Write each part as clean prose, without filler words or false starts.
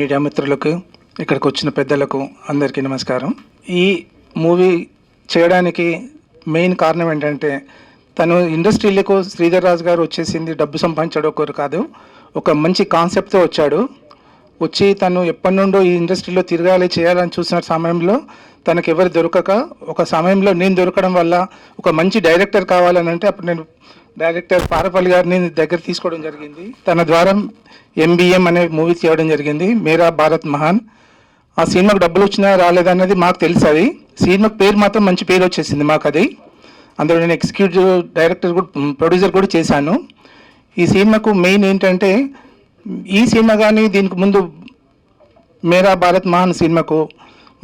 Media మిత్రులకు, ఇక్కడికి వచ్చిన పెద్దలకు అందరికీ నమస్కారం. ఈ మూవీ చేయడానికి మెయిన్ కారణం ఏంటంటే, తను ఇండస్ట్రీలకు శ్రీధర్ రాజు గారు వచ్చేసింది డబ్బు సంపాదించడం ఒకరు కాదు, ఒక మంచి కాన్సెప్ట్తో వచ్చాడు. వచ్చి తను ఎప్పటి నుండో ఈ ఇండస్ట్రీలో తిరగాలి చేయాలని చూసిన సమయంలో తనకు ఎవరు దొరకక, ఒక సమయంలో నేను దొరకడం వల్ల ఒక మంచి డైరెక్టర్ కావాలని అంటే అప్పుడు నేను డైరెక్టర్ పారపల్లి గారిని దగ్గర తీసుకోవడం జరిగింది. తన ద్వారా MBM అనే మూవీ చేయడం జరిగింది, మేరా భారత్ మహాన్. ఆ సినిమాకు డబ్బులు వచ్చినా రాలేదన్నది మాకు తెలుసు. అది సినిమాకు పేరు మాత్రం మంచి పేరు వచ్చేసింది మాకు. అది అందులో నేను ఎగ్జిక్యూటివ్ డైరెక్టర్ కూడా ప్రొడ్యూసర్ కూడా చేశాను. ఈ సినిమాకు మెయిన్ ఏంటంటే, ఈ సినిమా కానీ దీనికి ముందు మేరా భారత్ మహాన్ సినిమాకు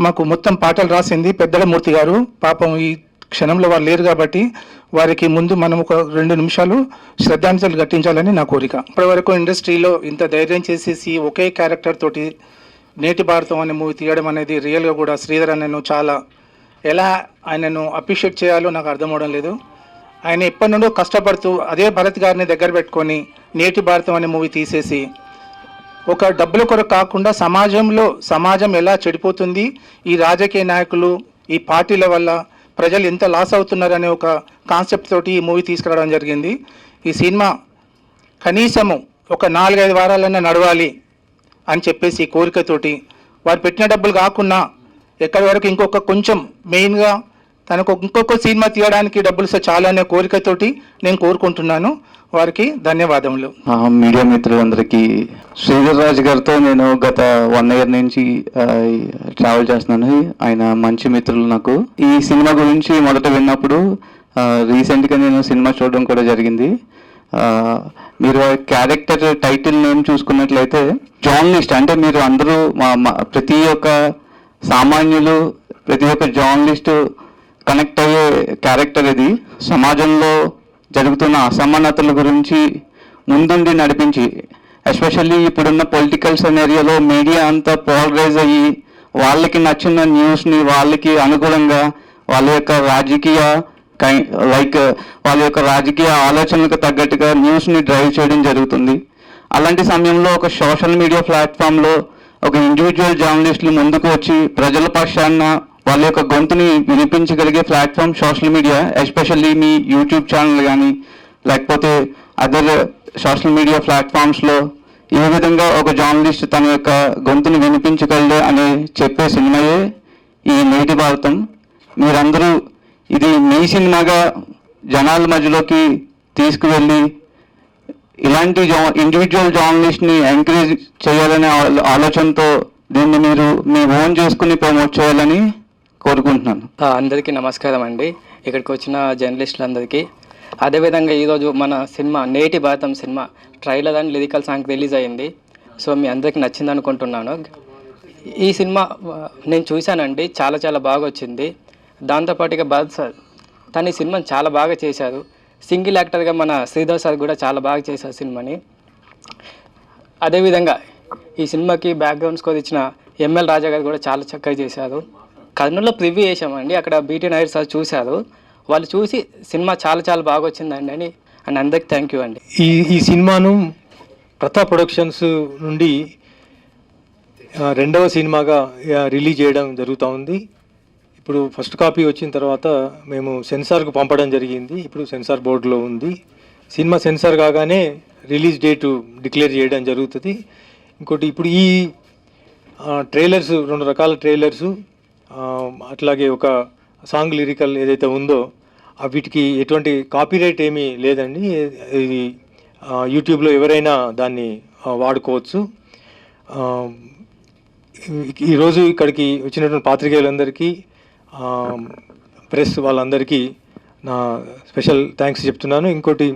మాకు మొత్తం పాటలు రాసింది పెద్దల మూర్తి గారు. పాపం ఈ క్షణంలో వారు లేరు కాబట్టి వారికి ముందు మనం ఒక 2 నిమిషాలు శ్రద్ధాంజలి ఘటించాలని నా కోరిక. ఇప్పటివరకు ఇండస్ట్రీలో ఇంత ధైర్యం చేసేసి ఒకే క్యారెక్టర్ తోటి నేటి భారతం అనే మూవీ తీయడం అనేది రియల్గా కూడా శ్రీధర్ అన్నను చాలా ఎలా ఆయనను అప్రిషియేట్ చేయాలో నాకు అర్థం అవడం లేదు. ఆయన ఎప్పటి నుండో కష్టపడుతూ అదే భరత్ గారిని దగ్గర పెట్టుకొని నేటి భారతం అనే మూవీ తీసేసి, ఒక డబ్బుల కొరకు కాకుండా సమాజం ఎలా చెడిపోతుంది, ఈ రాజకీయ నాయకులు ఈ పార్టీల వల్ల ప్రజలు ఎంత లాస్ అవుతున్నారనే ఒక కాన్సెప్ట్ తోటి ఈ మూవీ తీసుకురావడం జరిగింది. ఈ సినిమా కనీసము ఒక 4-5 వారాలన్నా నడవాలి అని చెప్పేసి ఈ కోరికతోటి, వారు పెట్టిన డబ్బులు కాకుండా ఎక్కడి వరకు ఇంకొక కొంచెం మెయిన్గా తనకు ఇంకొక సినిమా తీయడానికి డబ్బులు చాలు అనే కోరికతోటి నేను కోరుకుంటున్నాను. వారికి ధన్యవాదములు. మీడియా మిత్రులందరికీ, శ్రీధర్ రాజు గారితో నేను గత 1 year నుంచి ట్రావెల్ చేస్తున్నాను. ఆయన మంచి మిత్రులు నాకు. ఈ సినిమా గురించి మొదట విన్నప్పుడు రీసెంట్గా నేను సినిమా చూడడం కూడా జరిగింది. మీరు క్యారెక్టర్ టైటిల్ నేమ్ చూసుకున్నట్లయితే జర్నలిస్ట్, అంటే మీరు అందరూ ప్రతి ఒక్క సామాన్యులు, ప్రతి ఒక్క జర్నలిస్టు కనెక్ట్ అయ్యే క్యారెక్టర్ ఇది. సమాజంలో జరుగుతున్న అసమానతల గురించి ముందుండి నడిపించి, ఎస్పెషల్లీ ఇప్పుడున్న పొలిటికల్ సెనేరియోలో మీడియా అంతా పోలరైజ్ అయ్యి వాళ్ళకి నచ్చిన న్యూస్ని వాళ్ళకి అనుగుణంగా వాళ్ళ యొక్క రాజకీయ ఆలోచనలకు తగ్గట్టుగా న్యూస్ని డ్రైవ్ చేయడం జరుగుతుంది. అలాంటి సమయంలో ఒక సోషల్ మీడియా ప్లాట్ఫామ్లో ఒక ఇండివిజువల్ జర్నలిస్టులు ముందుకు వచ్చి ప్రజల పక్షాన వాళ్ళ యొక్క గొంతుని వినిపించగలిగే ప్లాట్ఫామ్ సోషల్ మీడియా. ఎస్పెషల్లీ మీ యూట్యూబ్ ఛానల్ కానీ లేకపోతే అదర్ సోషల్ మీడియా ప్లాట్ఫామ్స్లో ఏ విధంగా ఒక జర్నలిస్ట్ తన యొక్క గొంతుని వినిపించగలడు అని చెప్పే సినిమాయే ఈ నేటి భారతం. మీరందరూ ఇది మీ సినిమాగా జనాల మధ్యలోకి తీసుకువెళ్ళి ఇలాంటి ఇండివిజువల్ జర్నలిస్ట్ని ఎంకరేజ్ చేయాలనే ఆలోచనతో దీన్ని మీరు మీ ఓన్ చేసుకుని ప్రమోట్ చేయాలని కోరుకుంటున్నాను. అందరికీ నమస్కారం అండి, ఇక్కడికి వచ్చిన జర్నలిస్టులందరికీ. అదేవిధంగా ఈరోజు మన cinema Neti Bharatam cinema trailer and lyrical song release అయింది. సో మీ అందరికీ నచ్చింది అనుకుంటున్నాను. ఈ సినిమా నేను చూశానండి, చాలా బాగా వచ్చింది. దాంతోపాటుగా భరత్ సార్ తన ఈ సినిమాని చాలా బాగా చేశారు. సింగిల్ యాక్టర్గా మన శ్రీధర్ సార్ కూడా చాలా బాగా చేశారు సినిమాని. అదేవిధంగా ఈ సినిమాకి బ్యాక్గ్రౌండ్ స్కోర్ ఇచ్చిన ML రాజా గారు కూడా చాలా చక్కగా చేశారు. కర్నూలులో ప్రివ్యూ చేసామండి, అక్కడ BT నాయుడు సార్ చూశారు. వాళ్ళు చూసి సినిమా చాలా బాగా వచ్చిందండి అని అందరికి థ్యాంక్ యూ అండి. ఈ సినిమాను ప్రతాప్ ప్రొడక్షన్స్ నుండి 2వ సినిమాగా రిలీజ్ చేయడం జరుగుతూ ఉంది. ఇప్పుడు ఫస్ట్ కాపీ వచ్చిన తర్వాత మేము సెన్సార్కు పంపడం జరిగింది. ఇప్పుడు సెన్సార్ బోర్డులో ఉంది. సినిమా సెన్సార్ కాగానే రిలీజ్ డేటు డిక్లేర్ చేయడం జరుగుతుంది. ఇంకోటి, ఇప్పుడు ఈ ట్రైలర్స్ 2 రకాల ట్రైలర్సు, అట్లాగే ఒక సాంగ్ లిరికల్ ఏదైతే ఉందో వీటికి ఎటువంటి కాపీరైట్ ఏమీ లేదండి. ఇది యూట్యూబ్లో ఎవరైనా దాన్ని వాడుకోవచ్చు. ఈరోజు ఇక్కడికి వచ్చినటువంటి పాత్రికేయులందరికీ, ప్రెస్ వాళ్ళందరికీ నా స్పెషల్ థ్యాంక్స్ చెప్తున్నాను. ఇంకోటి,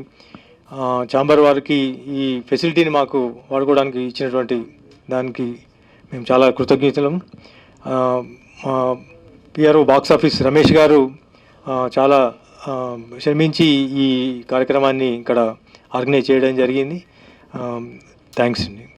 ఛాంబర్ వారికి ఈ ఫెసిలిటీని మాకు వాడుకోవడానికి ఇచ్చినటువంటి దానికి మేము చాలా కృతజ్ఞతలం. మా PRO బాక్స్ ఆఫీస్ రమేష్ గారు చాలా శ్రమించి ఈ కార్యక్రమాన్ని ఇక్కడ ఆర్గనైజ్ చేయడం జరిగింది. థ్యాంక్స్ అండి.